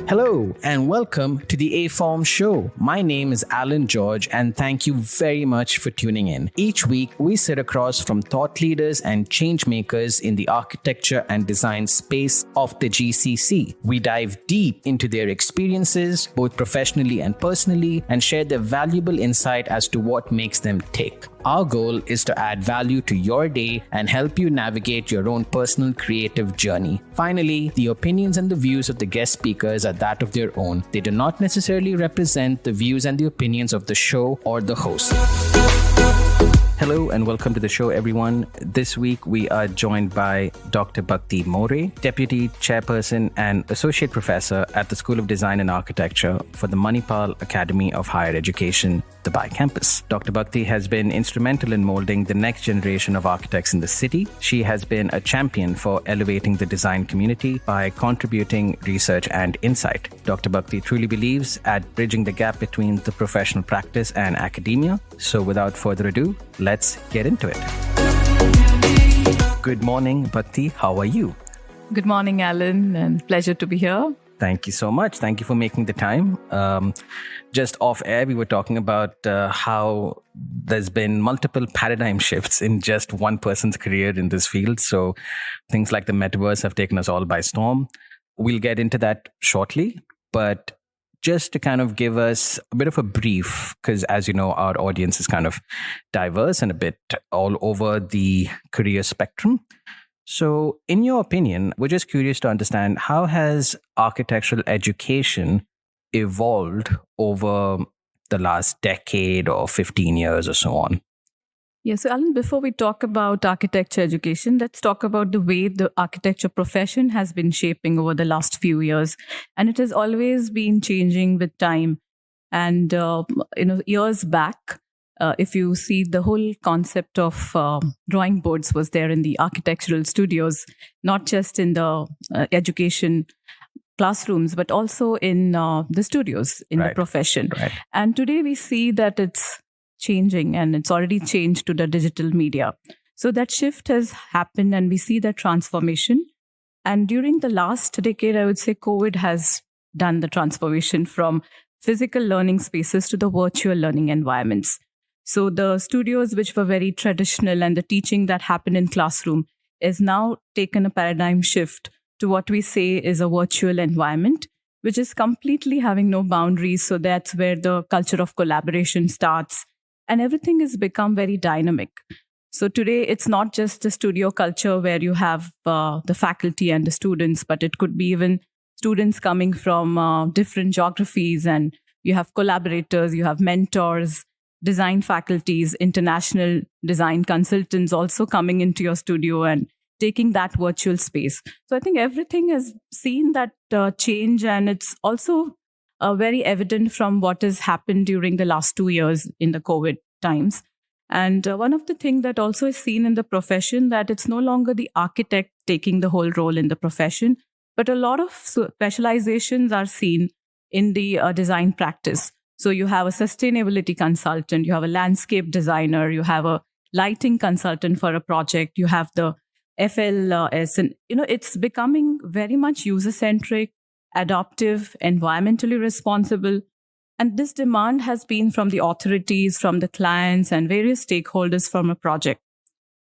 Hello and welcome to the aForm show. My name is Alan George and thank you very much for tuning in. Each week, we sit across from thought leaders and change makers in the architecture and design space of the GCC. We dive deep into their experiences, both professionally and personally, and share their valuable insight as to what makes them tick. Our goal is to add value to your day and help you navigate your own personal creative journey. Finally, the opinions and the views of the guest speakers are that of their own. They do not necessarily represent the views and the opinions of the show or the host. Hello and welcome to the show, everyone. This week we are joined by Dr. Bhakti More, Deputy Chairperson and Associate Professor at the School of Design and Architecture for the Manipal Academy of Higher Education, Dubai campus. Dr. Bhakti has been instrumental in molding the next generation of architects in the city. She has been a champion for elevating the design community by contributing research and insight. Dr. Bhakti truly believes at bridging the gap between the professional practice and academia. So without further ado, let's get into it. Good morning, Bhakti. How are you? Good morning, Alan, and pleasure to be here. Thank you so much. Thank you for making the time. Just off air, we were talking about how there's been multiple paradigm shifts in just one person's career in this field. So things like the metaverse have taken us all by storm. We'll get into that shortly, but just to kind of give us a bit of a brief, because as you know, our audience is kind of diverse and a bit all over the career spectrum. So in your opinion, we're just curious to understand, how has architectural education evolved over the last decade or 15 years or so on? Yeah, so Alan, before we talk about architecture education, let's talk about the way the architecture profession has been shaping over the last few years. And it has always been changing with time. And, years back, if you see, the whole concept of drawing boards was there in the architectural studios, not just in the education classrooms, but also in the studios in the profession. Right. And today we see that it's changing, and it's already changed to the digital media. So that shift has happened and we see that transformation. And during the last decade, I would say COVID has done the transformation from physical learning spaces to the virtual learning environments. So the studios, which were very traditional, and the teaching that happened in classroom is now taken a paradigm shift to what we say is a virtual environment, which is completely having no boundaries. So that's where the culture of collaboration starts. And everything has become very dynamic. So today, it's not just the studio culture where you have the faculty and the students, but it could be even students coming from different geographies, and you have collaborators, you have mentors, design faculties, international design consultants also coming into your studio and taking that virtual space. So I think everything has seen that change, and it's also very evident from what has happened during the last 2 years in the COVID times. And one of the things that also is seen in the profession, that it's no longer the architect taking the whole role in the profession, but a lot of specializations are seen in the design practice. So you have a sustainability consultant, you have a landscape designer, you have a lighting consultant for a project, you have the FLS, and it's becoming very much user-centric, adaptive, environmentally responsible. And this demand has been from the authorities, from the clients, and various stakeholders from a project.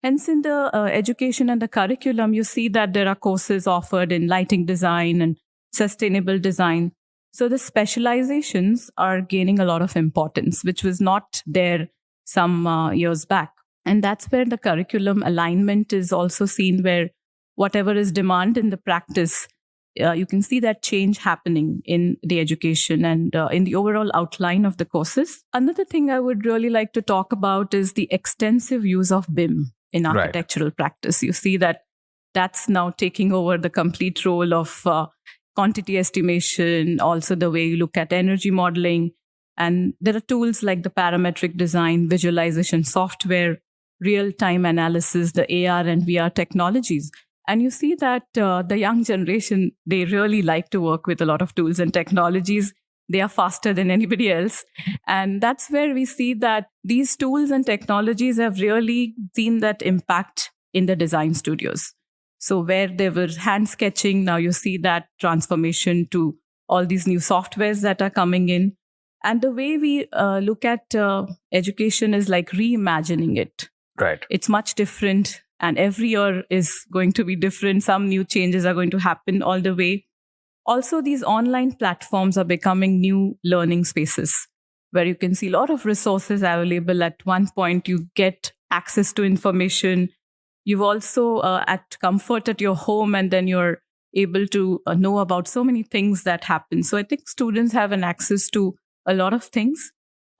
Hence, in the education and the curriculum, you see that there are courses offered in lighting design and sustainable design. So the specializations are gaining a lot of importance, which was not there some years back. And that's where the curriculum alignment is also seen, where whatever is demand in the practice, you can see that change happening in the education and in the overall outline of the courses. Another thing I would really like to talk about is the extensive use of BIM in architectural practice. You see that that's now taking over the complete role of quantity estimation, also the way you look at energy modeling. And there are tools like the parametric design, visualization software, real-time analysis, the AR and VR technologies. And you see that the young generation, they really like to work with a lot of tools and technologies. They are faster than anybody else. And that's where we see that these tools and technologies have really seen that impact in the design studios. So where there was hand sketching, now you see that transformation to all these new softwares that are coming in. And the way we look at education is like reimagining it. Right. It's much different, and every year is going to be different. Some new changes are going to happen all the way. Also, these online platforms are becoming new learning spaces where you can see a lot of resources available. At one point, you get access to information. You've also at comfort at your home, and then you're able to know about so many things that happen. So I think students have an access to a lot of things.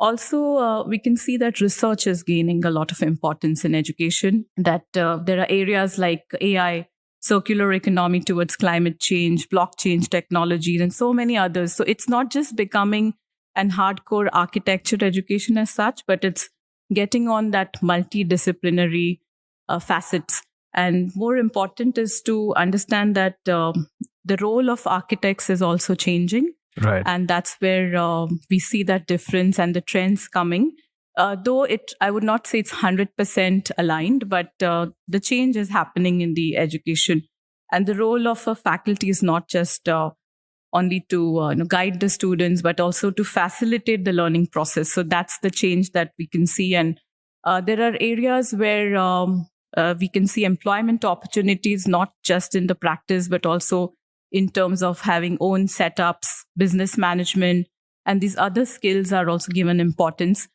Also, we can see that research is gaining a lot of importance in education, that there are areas like AI, circular economy towards climate change, blockchain technologies, and so many others. So it's not just becoming an hardcore architecture education as such, but it's getting on that multidisciplinary facets. And more important is to understand that the role of architects is also changing. Right. And that's where we see that difference and the trends coming. Though I would not say it's 100% aligned, but the change is happening in the education. And the role of a faculty is not just only to guide the students, but also to facilitate the learning process. So that's the change that we can see. And there are areas where we can see employment opportunities, not just in the practice, but also in terms of having own setups, business management, and these other skills are also given importance.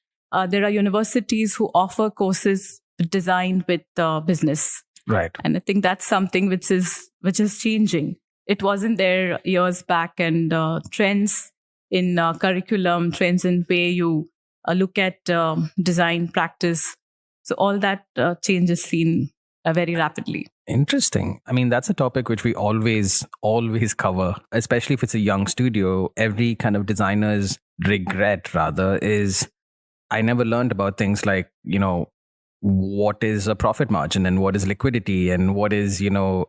There are universities who offer courses designed with business. Right. And I think that's something which is changing. It wasn't there years back, and trends in curriculum, trends in way you look at design practice. So all that change is seen very rapidly. Interesting. I mean, that's a topic which we always cover, especially if it's a young studio. Every kind of designer's regret, rather, is I never learned about things like, what is a profit margin and what is liquidity and what is,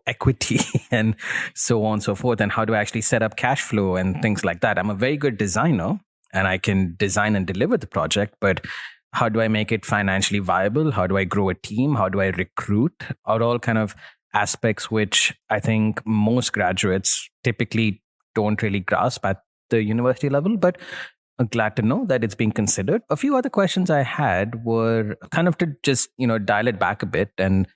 equity and so on and so forth. And how do I actually set up cash flow and things like that. I'm a very good designer and I can design and deliver the project, but how do I make it financially viable? How do I grow a team? How do I recruit? Are all kind of aspects which I think most graduates typically don't really grasp at the university level, but I'm glad to know that it's being considered. A few other questions I had were kind of to just, dial it back a bit. And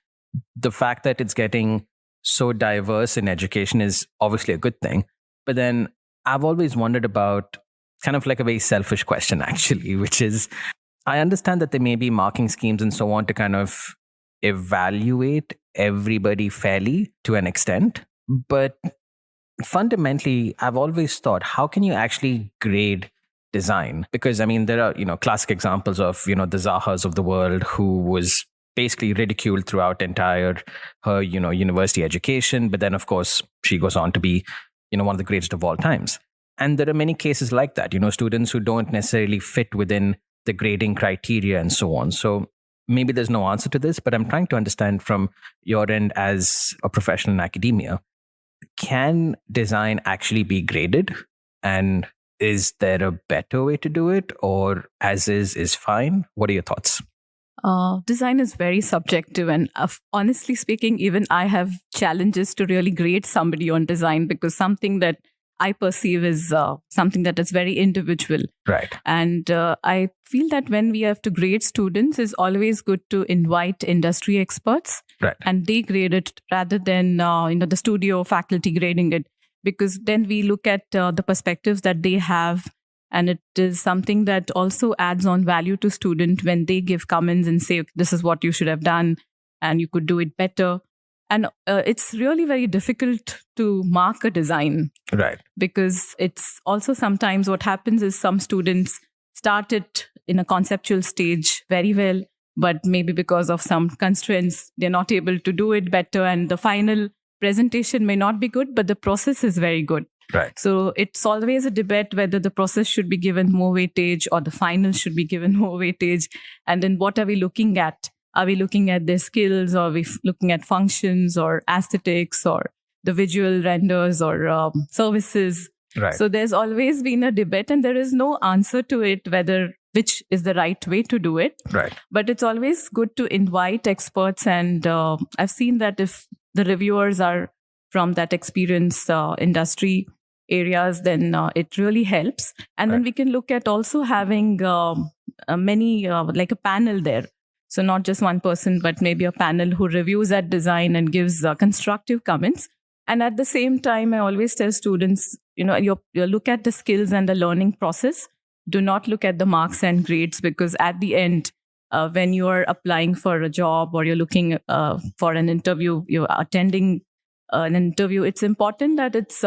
the fact that it's getting so diverse in education is obviously a good thing. But then I've always wondered about kind of like a very selfish question, actually, which is, I understand that there may be marking schemes and so on to kind of evaluate everybody fairly to an extent. But fundamentally, I've always thought, how can you actually grade design? Because, I mean, there are, classic examples of, the Zahas of the world who was basically ridiculed throughout entire her, university education. But then, of course, she goes on to be, one of the greatest of all times. And there are many cases like that, students who don't necessarily fit within the grading criteria and so on. So maybe there's no answer to this, but I'm trying to understand from your end as a professional in academia, can design actually be graded? And is there a better way to do it, or as is fine? What are your thoughts? Design is very subjective. And honestly speaking, even I have challenges to really grade somebody on design, because something that I perceive is something that is very individual. Right. And I feel that when we have to grade students, it's always good to invite industry experts. Right. And they grade it rather than the studio faculty grading it, because then we look at the perspectives that they have, and it is something that also adds on value to student when they give comments and say, this is what you should have done and you could do it better. And it's really very difficult to mark a design. Right. Because it's also sometimes what happens is some students start it in a conceptual stage very well, but maybe because of some constraints, they're not able to do it better. And the final presentation may not be good, but the process is very good. Right. So it's always a debate whether the process should be given more weightage or the final should be given more weightage. And then what are we looking at? Are we looking at their skills, or are we looking at functions or aesthetics or the visual renders or services? Right. So there's always been a debate, and there is no answer to it whether which is the right way to do it. Right. But it's always good to invite experts. And I've seen that if the reviewers are from that experienced industry, areas, then it really helps. And then we can look at also having many, like a panel there. So not just one person, but maybe a panel who reviews that design and gives constructive comments. And at the same time, I always tell students, you look at the skills and the learning process. Do not look at the marks and grades, because at the end, when you are applying for a job or you're looking for an interview, you're attending an interview, it's important that it's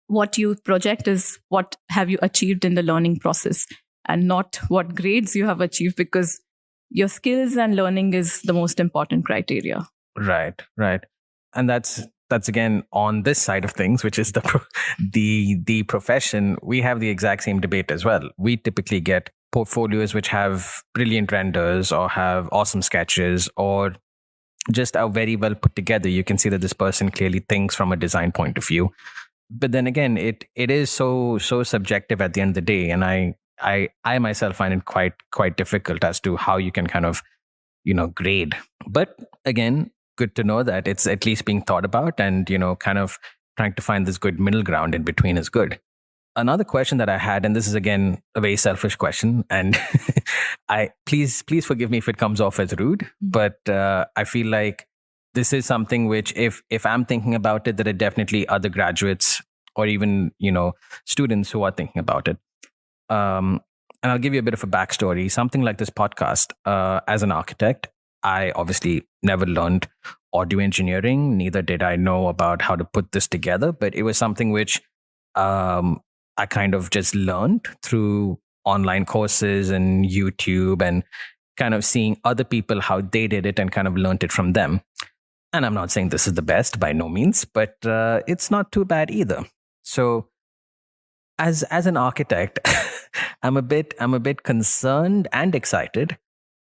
what you project is what have you achieved in the learning process and not what grades you have achieved, because your skills and learning is the most important criteria. Right. And that's again on this side of things, which is the profession. We have the exact same debate as well. We typically get portfolios which have brilliant renders or have awesome sketches or just are very well put together. You can see that this person clearly thinks from a design point of view. But then again, it is so subjective at the end of the day, and I myself find it quite difficult as to how you can kind of grade. But again, good to know that it's at least being thought about, and kind of trying to find this good middle ground in between is good. Another question that I had, and this is again a very selfish question, and please forgive me if it comes off as rude, but I feel like this is something which if I'm thinking about it, there are definitely other graduates or even students who are thinking about it. And I'll give you a bit of a backstory. Something like this podcast, as an architect, I obviously never learned audio engineering. Neither did I know about how to put this together. But it was something which I kind of just learned through online courses and YouTube and kind of seeing other people, how they did it, and kind of learned it from them. And I'm not saying this is the best by no means, but it's not too bad either. So as an architect, I'm a bit concerned and excited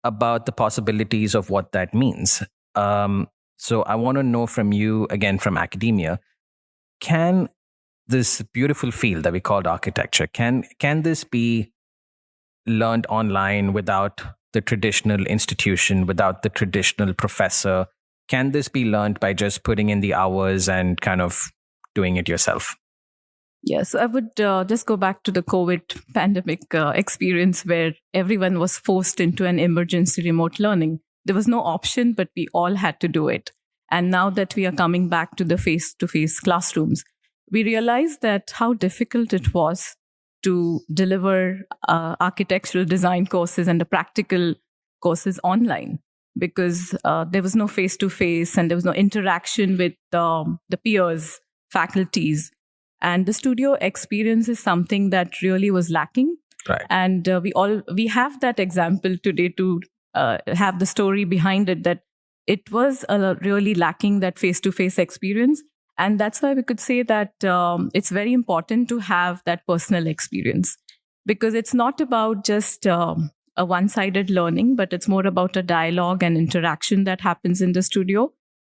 about the possibilities of what that means. So I want to know from you, again, from academia, can this beautiful field that we called architecture, can this be learned online without the traditional institution, without the traditional professor? Can this be learned by just putting in the hours and kind of doing it yourself? Yes, I would just go back to the COVID pandemic experience where everyone was forced into an emergency remote learning. There was no option, but we all had to do it. And now that we are coming back to the face-to-face classrooms, we realized that how difficult it was to deliver architectural design courses and the practical courses online, because there was no face-to-face and there was no interaction with the peers, faculties. And the studio experience is something that really was lacking. Right. And we have that example today to have the story behind it, that it was really lacking that face-to-face experience. And that's why we could say that it's very important to have that personal experience, because it's not about just a one-sided learning, but it's more about a dialogue and interaction that happens in the studio.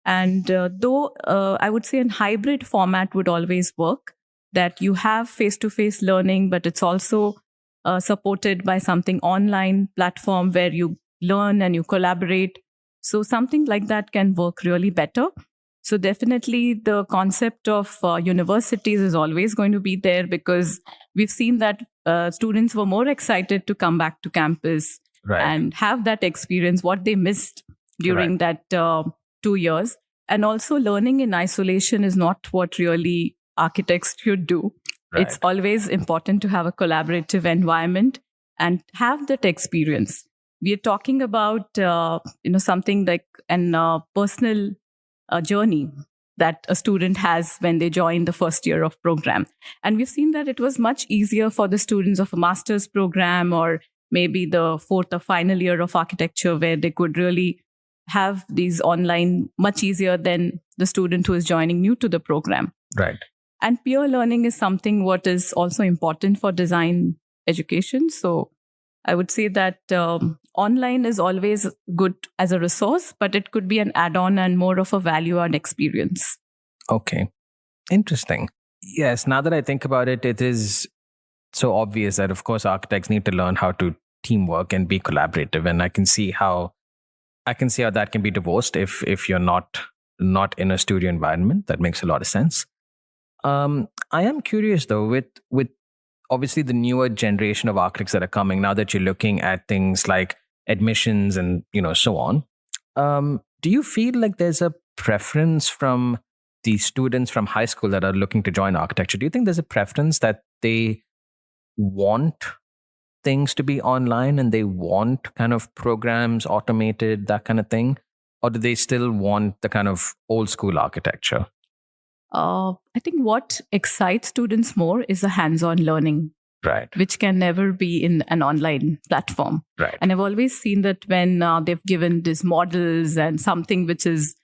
And though I would say a hybrid format would always work, that you have face-to-face learning, but it's also supported by something online platform where you learn and you collaborate. So something like that can work really better. So definitely the concept of universities is always going to be there, because we've seen that students were more excited to come back to campus and have that experience, what they missed during that 2 years. And also learning in isolation is not what really architects should do. Right. It's always important to have a collaborative environment and have that experience. We are talking about something like a personal journey that a student has when they join the first year of program. And we've seen that it was much easier for the students of a master's program or maybe the fourth or final year of architecture, where they could really have these online much easier than the student who is joining new to the program. Right. And peer learning is something what is also important for design education. So I would say that online is always good as a resource, but it could be an add-on and more of a value-add experience. Okay. Interesting. Yes, now that I think about it, it is so obvious that, of course, architects need to learn how to teamwork and be collaborative. And I can see how that can be divorced if you're not in a studio environment. That makes a lot of sense. I am curious though, with obviously the newer generation of architects that are coming now, that you're looking at things like admissions and so on. Do you feel like there's a preference from the students from high school that are looking to join architecture? Do you think there's a preference that they want things to be online and they want kind of programs automated, that kind of thing? Or do they still want the kind of old school architecture? I think what excites students more is the hands-on learning, right, which can never be in an online platform. Right. And I've always seen that when they've given these models and something which is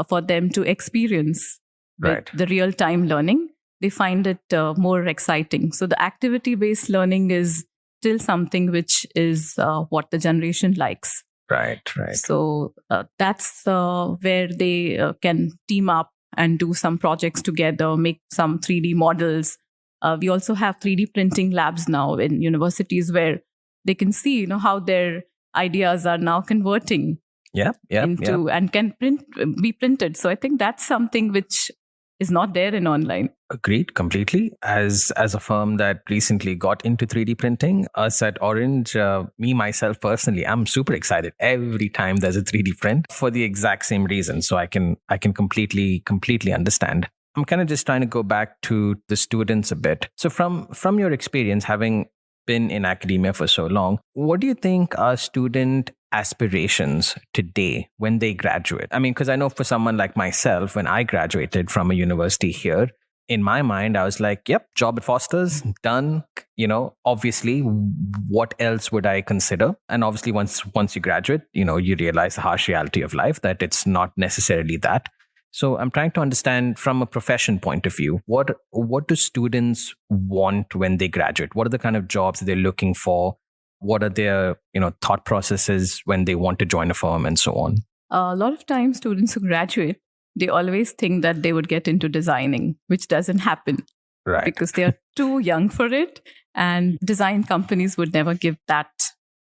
for them to experience Right. with the real-time learning, they find it more exciting. So the activity-based learning is still something which is what the generation likes. Right. So that's where they can team up and do some projects together, make some 3D models. We also have 3D printing labs now in universities where they can see, how their ideas are now converting into and can be printed. So I think that's something which is not there in online. Agreed completely. As a firm that recently got into 3D printing, us at Orange, me myself personally, I'm super excited every time there's a 3D print for the exact same reason. So I can completely understand. I'm kind of just trying to go back to the students a bit. So from your experience, having been in academia for so long, what do you think are student aspirations today when they graduate? I mean, because I know for someone like myself, when I graduated from a university here, in my mind, I was like, yep, job at Foster's, done. Obviously, what else would I consider? And obviously, once you graduate, you realize the harsh reality of life, that it's not necessarily that. So I'm trying to understand from a profession point of view, what do students want when they graduate? What are the kind of jobs they're looking for? What are their thought processes when they want to join a firm and so on? A lot of times students who graduate, they always think that they would get into designing, which doesn't happen. Right. Because they are too young for it. And design companies would never give that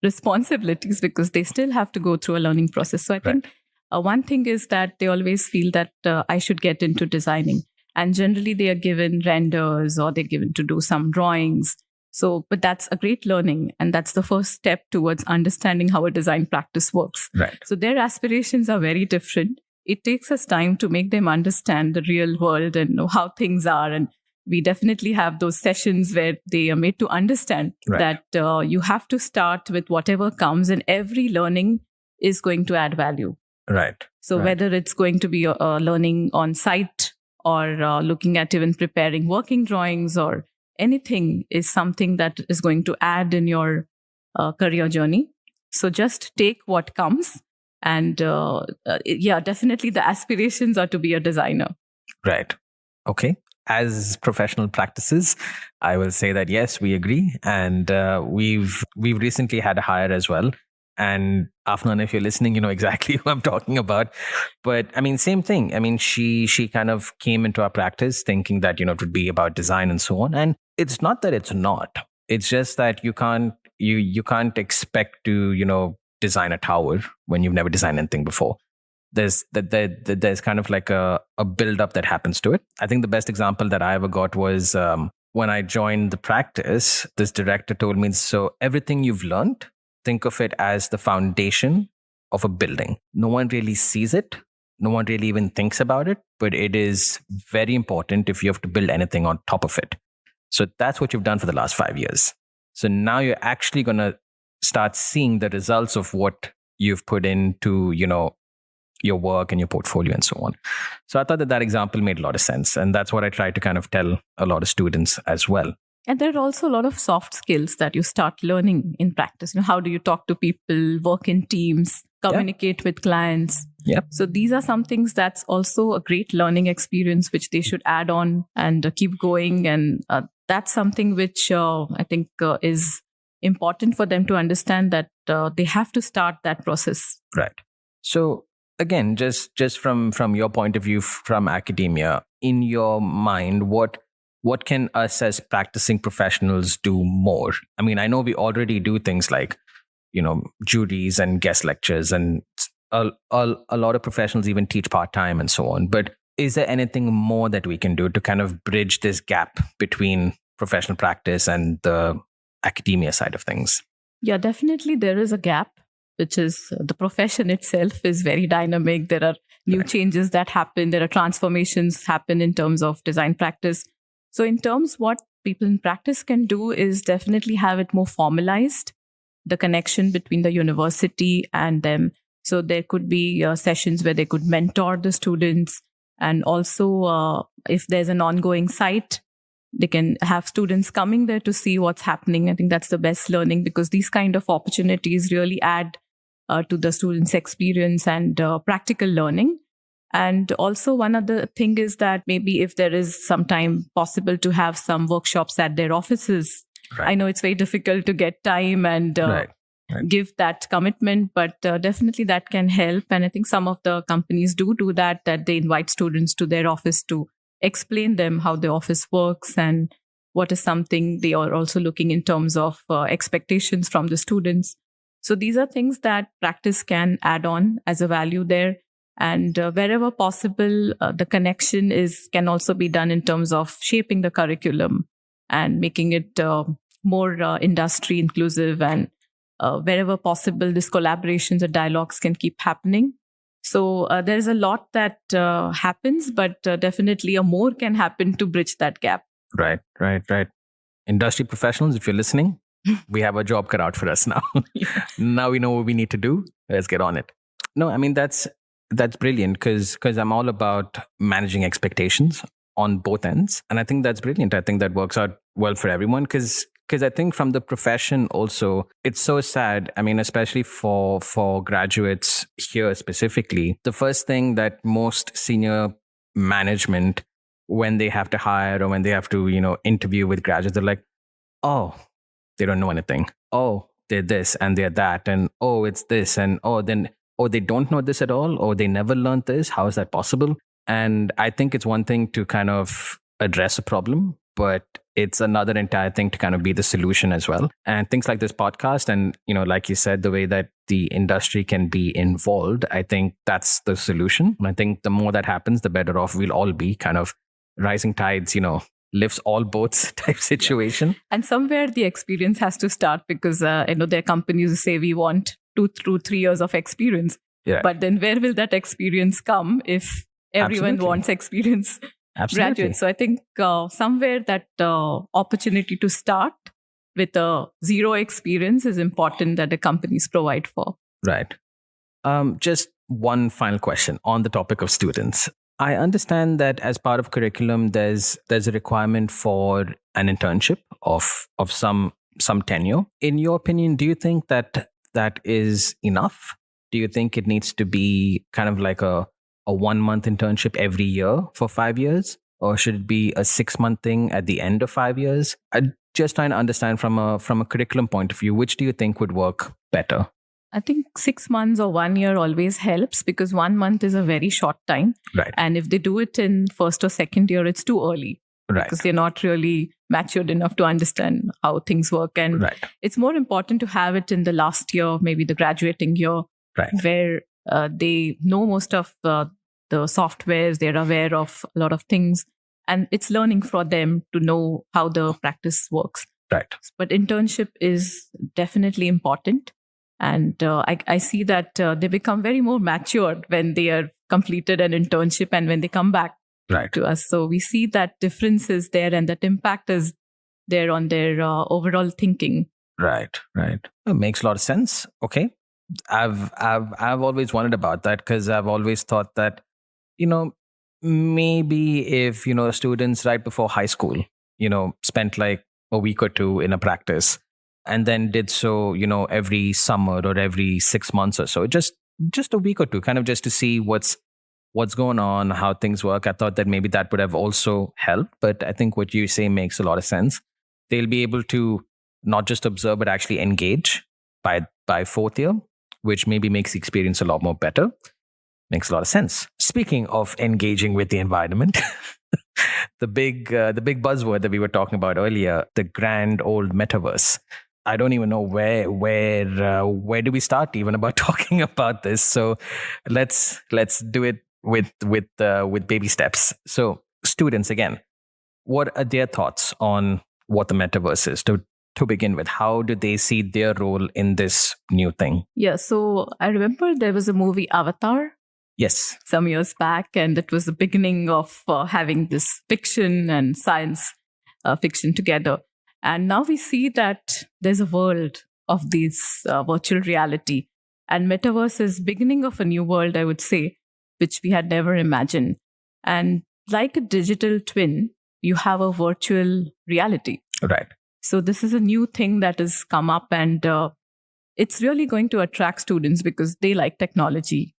responsibilities because they still have to go through a learning process. So I think one thing is that they always feel that I should get into designing. And generally they are given renders or they're given to do some drawings. So, but that's a great learning. And that's the first step towards understanding how a design practice works. Right. So their aspirations are very different. It takes us time to make them understand the real world and know how things are. And we definitely have those sessions where they are made to understand that you have to start with whatever comes and every learning is going to add value. Right. So whether it's going to be learning on site or looking at even preparing working drawings or anything is something that is going to add in your career journey. So just take what comes. And definitely the aspirations are to be a designer. Right. Okay. As professional practices, I will say that, yes, we agree. And we've recently had a hire as well. And Afnan, if you're listening, you know exactly who I'm talking about. But I mean, same thing. I mean, she kind of came into our practice thinking that, it would be about design and so on. And it's not that it's not. It's just that you can't expect to, design a tower when you've never designed anything before. There's kind of like a build-up that happens to it. I think the best example that I ever got was when I joined the practice, this director told me, so everything you've learned, think of it as the foundation of a building. No one really sees it. No one really even thinks about it, but it is very important if you have to build anything on top of it. So that's what you've done for the last 5 years. So now you're actually going to start seeing the results of what you've put into, your work and your portfolio and so on. So I thought that example made a lot of sense. And that's what I try to kind of tell a lot of students as well. And there are also a lot of soft skills that you start learning in practice. How do you talk to people, work in teams, communicate with clients? Yep. So these are some things that's also a great learning experience, which they should add on and keep going. And that's something which I think is important for them to understand that they have to start that process. Right. So again, just from your point of view from academia, in your mind, what can us as practicing professionals do more? I mean, I know we already do things like, juries and guest lectures, and a lot of professionals even teach part-time and so on. But is there anything more that we can do to kind of bridge this gap between professional practice and the academia side of things? Yeah, definitely there is a gap, which is the profession itself is very dynamic. There are new changes that happen. There are transformations happen in terms of design practice. So in terms what people in practice can do is definitely have it more formalized, the connection between the university and them. So there could be sessions where they could mentor the students. And also if there's an ongoing site, they can have students coming there to see what's happening. I think that's the best learning, because these kind of opportunities really add to the students' experience and practical learning. And also one other thing is that maybe if there is some time possible to have some workshops at their offices. Right. I know it's very difficult to get time and give that commitment, but definitely that can help. And I think some of the companies do that they invite students to their office to explain them how the office works and what is something they are also looking in terms of expectations from the students. So these are things that practice can add on as a value there. And wherever possible, the connection can also be done in terms of shaping the curriculum and making it more industry inclusive. And wherever possible, these collaborations and dialogues can keep happening. So there's a lot that happens, but definitely a more can happen to bridge that gap. Right. Industry professionals, if you're listening, we have a job cut out for us now. Now we know what we need to do. Let's get on it. No, I mean, that's brilliant, because I'm all about managing expectations on both ends. And I think that's brilliant. I think that works out well for everyone, because I think from the profession also, it's so sad. I mean, especially for graduates here specifically, the first thing that most senior management, when they have to hire or when they have to, interview with graduates, they're like, oh, they don't know anything. Oh, they're this and they're that. And oh, it's this. And they don't know this at all. Or they never learned this. How is that possible? And I think it's one thing to kind of address a problem, but it's another entire thing to kind of be the solution as well. And things like this podcast and, like you said, the way that the industry can be involved, I think that's the solution. And I think the more that happens, the better off we'll all be. Kind of rising tides, lifts all boats type situation. And somewhere the experience has to start, because there are companies who say we want 2 to 3 years of experience. Yeah. But then where will that experience come if everyone wants experience? Absolutely. Graduates. So I think somewhere that opportunity to start with a zero experience is important that the companies provide for. Right. Just one final question on the topic of students. I understand that as part of curriculum, there's a requirement for an internship of some tenure. In your opinion, do you think that is enough? Do you think it needs to be kind of like a 1-month internship every year for 5 years? Or should it be a 6-month thing at the end of 5 years? I'm just trying to understand from a curriculum point of view, which do you think would work better? I think 6 months or 1 year always helps, because 1 month is a very short time. Right. And if they do it in first or second year, it's too early. Right. Because they're not really matured enough to understand how things work. And it's more important to have it in the last year, maybe the graduating year, where they know most of the softwares, they're aware of a lot of things, and it's learning for them to know how the practice works. Right. But internship is definitely important. And I see that they become very more matured when they are completed an internship and when they come back to us. So we see that difference is there and that impact is there on their overall thinking. Right. It makes a lot of sense. Okay. I've always wondered about that, because I've always thought that, maybe if, students right before high school, spent like a week or two in a practice and then did so, every summer or every 6 months or so, just a week or two, kind of just to see what's going on, how things work. I thought that maybe that would have also helped. But I think what you say makes a lot of sense. They'll be able to not just observe, but actually engage by fourth year, which maybe makes the experience a lot more better. Makes a lot of sense. Speaking of engaging with the environment, the big buzzword that we were talking about earlier, the grand old metaverse. I don't even know where do we start even about talking about this. So let's do it with baby steps. So students, again, what are their thoughts on what the metaverse is? To begin with, how do they see their role in this new thing? Yeah, so I remember there was a movie Avatar. Yes. Some years back, and it was the beginning of having this fiction and science fiction together. And now we see that there's a world of these virtual reality, and metaverse is beginning of a new world, I would say, which we had never imagined. And like a digital twin, you have a virtual reality. Right. So this is a new thing that has come up, and it's really going to attract students because they like technology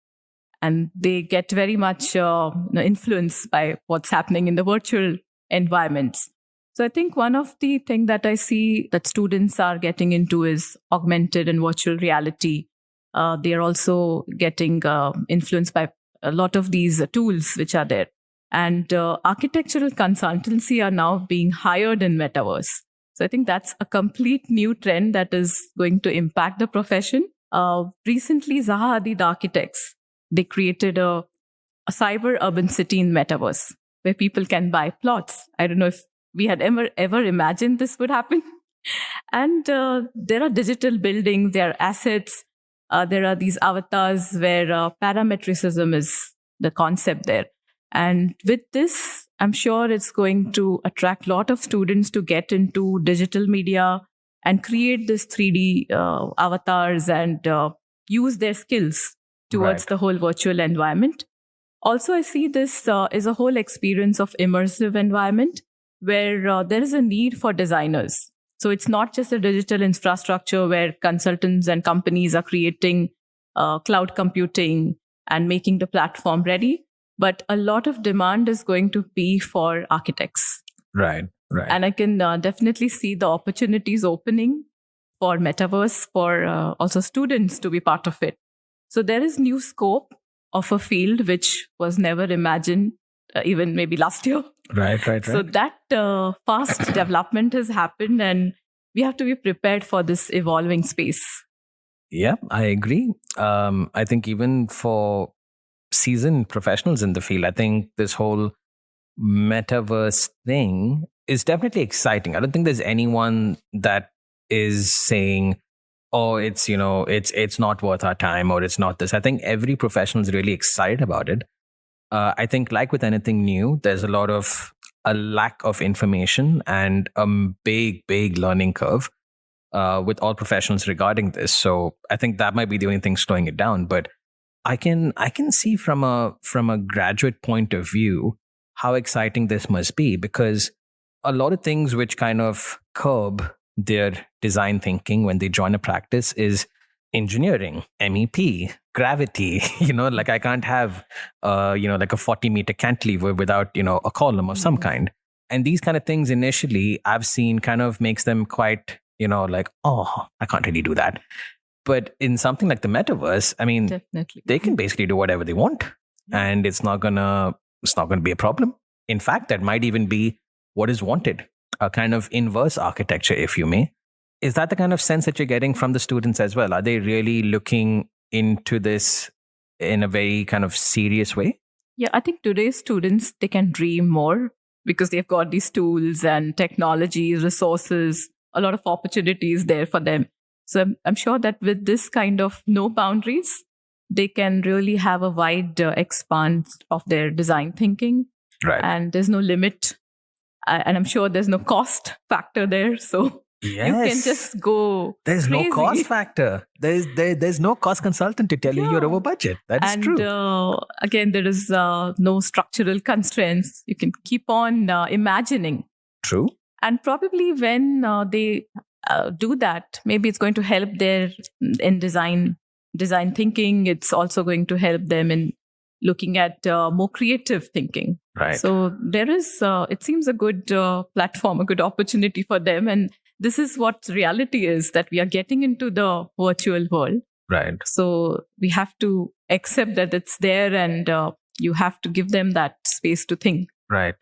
and they get very much influenced by what's happening in the virtual environments. So I think one of the things that I see that students are getting into is augmented and virtual reality. They are also getting influenced by a lot of these tools which are there. And architectural consultancy are now being hired in metaverse. So I think that's a complete new trend that is going to impact the profession. Recently, Zaha Hadid Architects, they created a cyber urban city in metaverse where people can buy plots. I don't know if we had ever imagined this would happen. And there are digital buildings, there are assets, there are these avatars where parametricism is the concept there. And with this, I'm sure it's going to attract a lot of students to get into digital media and create this 3D avatars and use their skills towards the whole virtual environment. Also, I see this is a whole experience of immersive environment where there is a need for designers. So it's not just a digital infrastructure where consultants and companies are creating cloud computing and making the platform ready, but a lot of demand is going to be for architects. Right. And I can definitely see the opportunities opening for metaverse, for also students to be part of it. So there is new scope of a field which was never imagined even maybe last year. Right. So that fast development has happened, and we have to be prepared for this evolving space. Yeah, I agree. I think even for seasoned professionals in the field, I think this whole metaverse thing is definitely exciting. I don't think there's anyone that is saying, oh, it's not worth our time, or it's not this. I think every professional is really excited about it. I think like with anything new, there's a lack of information and a big learning curve with all professionals regarding this. So I think that might be the only thing slowing it down. But I can see from a graduate point of view how exciting this must be, because a lot of things which kind of curb their design thinking when they join a practice is engineering, MEP, gravity. Like I can't have like a 40-meter cantilever without a column of some kind. And these kind of things initially I've seen kind of makes them quite like, oh, I can't really do that. But in something like the metaverse, I mean, definitely, they can basically do whatever they want, and it's not gonna be a problem. In fact, that might even be what is wanted, a kind of inverse architecture, if you may. Is that the kind of sense that you're getting from the students as well? Are they really looking into this in a very kind of serious way? Yeah, I think today's students, they can dream more because they've got these tools and technology, resources, a lot of opportunities there for them. So I'm sure that with this kind of no boundaries, they can really have a wide expanse of their design thinking. Right. And there's no limit. And I'm sure there's no cost factor there. So you can just go There's crazy. No cost factor. There's no cost consultant to tell you you're over budget. That is true. And again, there is no structural constraints. You can keep on imagining. True. And probably when they do that, maybe it's going to help their in design thinking. It's also going to help them in looking at more creative thinking. Right. So there is, it seems a good platform, a good opportunity for them. And this is what reality is, that we are getting into the virtual world. Right. So we have to accept that it's there, and you have to give them that space to think. Right.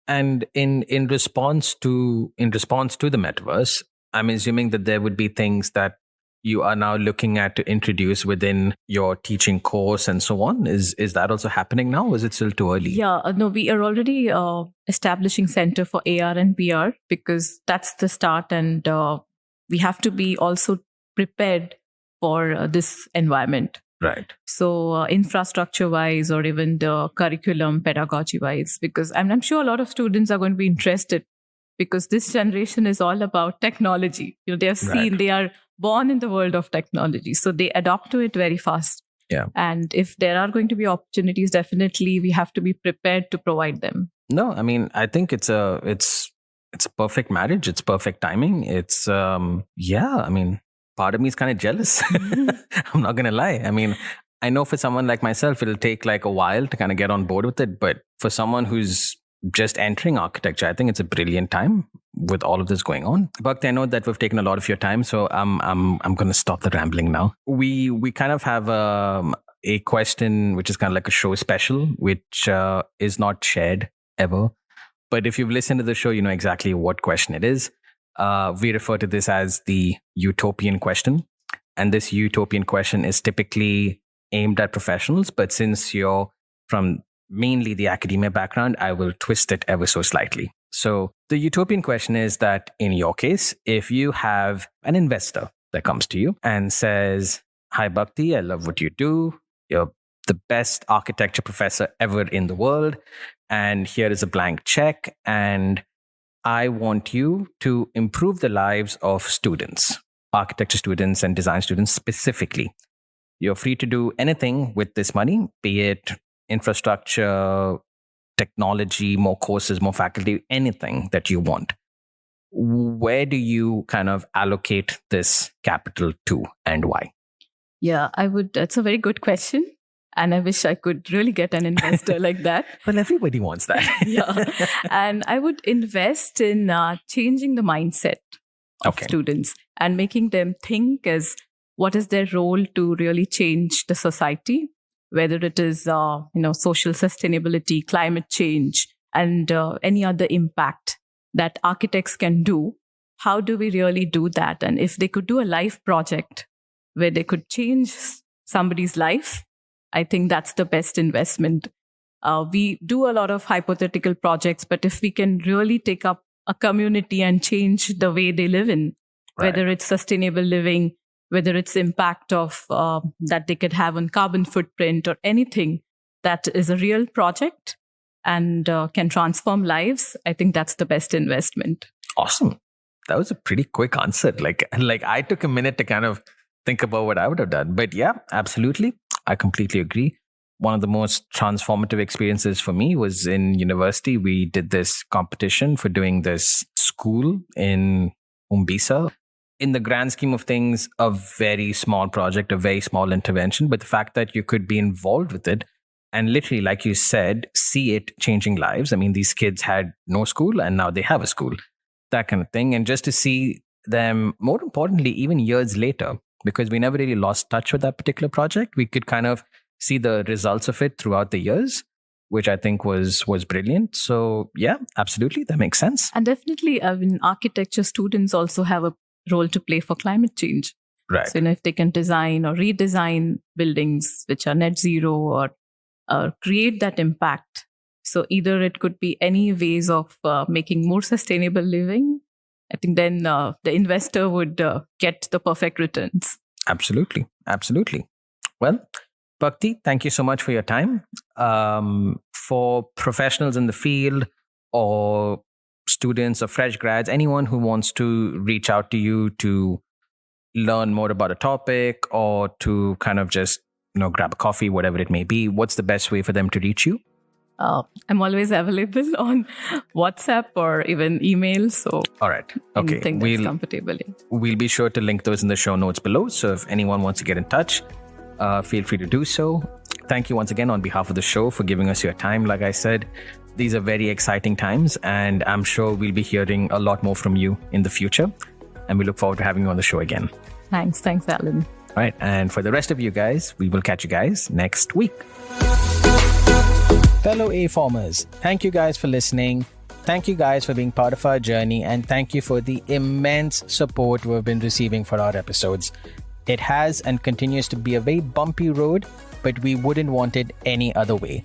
And in response to the metaverse, I'm assuming that there would be things that you are now looking at to introduce within your teaching course and so on? Is that also happening now, or is it still too early? Yeah, no, we are already establishing Center for AR and VR because that's the start, and we have to be also prepared for this environment. Right. So infrastructure-wise, or even the curriculum, pedagogy-wise, because I'm sure a lot of students are going to be interested, because this generation is all about technology. They have seen, they are born in the world of technology, so they adapt to it very fast. Yeah. And if there are going to be opportunities, definitely we have to be prepared to provide them. No, I mean, I think it's a perfect marriage. It's perfect timing. It's I mean, part of me is kind of jealous. I'm not going to lie. I mean, I know for someone like myself, it'll take like a while to kind of get on board with it. But for someone who's just entering architecture, I think it's a brilliant time with all of this going on. Bhakti, I know that we've taken a lot of your time, so I'm going to stop the rambling now. We kind of have a question which is kind of like a show special, which is not shared ever. But if you've listened to the show, you know exactly what question it is. We refer to this as the utopian question. And this utopian question is typically aimed at professionals. But since you're from mainly the academia background, I will twist it ever so slightly. So the utopian question is that in your case, if you have an investor that comes to you and says, "Hi, Bhakti, I love what you do. You're the best architecture professor ever in the world. And here is a blank check. And I want you to improve the lives of students, architecture students and design students specifically. You're free to do anything with this money, be it infrastructure, technology, more courses, more faculty, anything that you want. Where do you kind of allocate this capital to and why?" Yeah, that's a very good question. And I wish I could really get an investor like that. Well, everybody wants that. Yeah. And I would invest in changing the mindset of students and making them think as what is their role to really change the society, whether it is social sustainability, climate change, and any other impact that architects can do. How do we really do that? And if they could do a life project where they could change somebody's life, I think that's the best investment. We do a lot of hypothetical projects, but if we can really take up a community and change the way they live in, whether it's sustainable living, whether it's impact of that they could have on carbon footprint or anything that is a real project and can transform lives, I think that's the best investment. Awesome. That was a pretty quick answer. Like I took a minute to kind of think about what I would have done. But yeah, absolutely. I completely agree. One of the most transformative experiences for me was in university. We did this competition for doing this school in Umbisa. In the grand scheme of things, a very small project, a very small intervention. But the fact that you could be involved with it and literally, like you said, see it changing lives. I mean, these kids had no school and now they have a school, that kind of thing. And just to see them, more importantly, even years later, because we never really lost touch with that particular project, we could kind of see the results of it throughout the years, which I think was brilliant. So yeah, absolutely. That makes sense. And definitely, architecture students also have a role to play for climate change. Right. So if they can design or redesign buildings which are net zero or create that impact. So either it could be any ways of making more sustainable living. I think then the investor would get the perfect returns. Absolutely. Absolutely. Well, Bhakti, thank you so much for your time. For professionals in the field or students or fresh grads, anyone who wants to reach out to you to learn more about a topic or to kind of just, grab a coffee, whatever it may be, what's the best way for them to reach you? I'm always available on WhatsApp or even email. So, all right. Okay. Anything that's comfortable. We'll be sure to link those in the show notes below. So if anyone wants to get in touch, feel free to do so. Thank you once again on behalf of the show for giving us your time. Like I said, these are very exciting times, and I'm sure we'll be hearing a lot more from you in the future. And we look forward to having you on the show again. Thanks, Alan. All right. And for the rest of you guys, we will catch you guys next week. Fellow aFormers, thank you guys for listening. Thank you guys for being part of our journey, and thank you for the immense support we've been receiving for our episodes. It has and continues to be a very bumpy road, but we wouldn't want it any other way.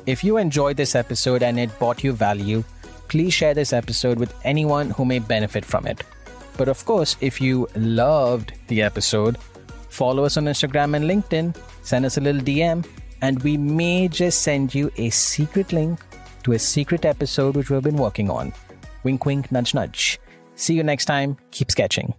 If you enjoyed this episode and it brought you value, please share this episode with anyone who may benefit from it. But of course, if you loved the episode, follow us on Instagram and LinkedIn, send us a little DM, and we may just send you a secret link to a secret episode which we've been working on. Wink, wink, nudge, nudge. See you next time. Keep sketching.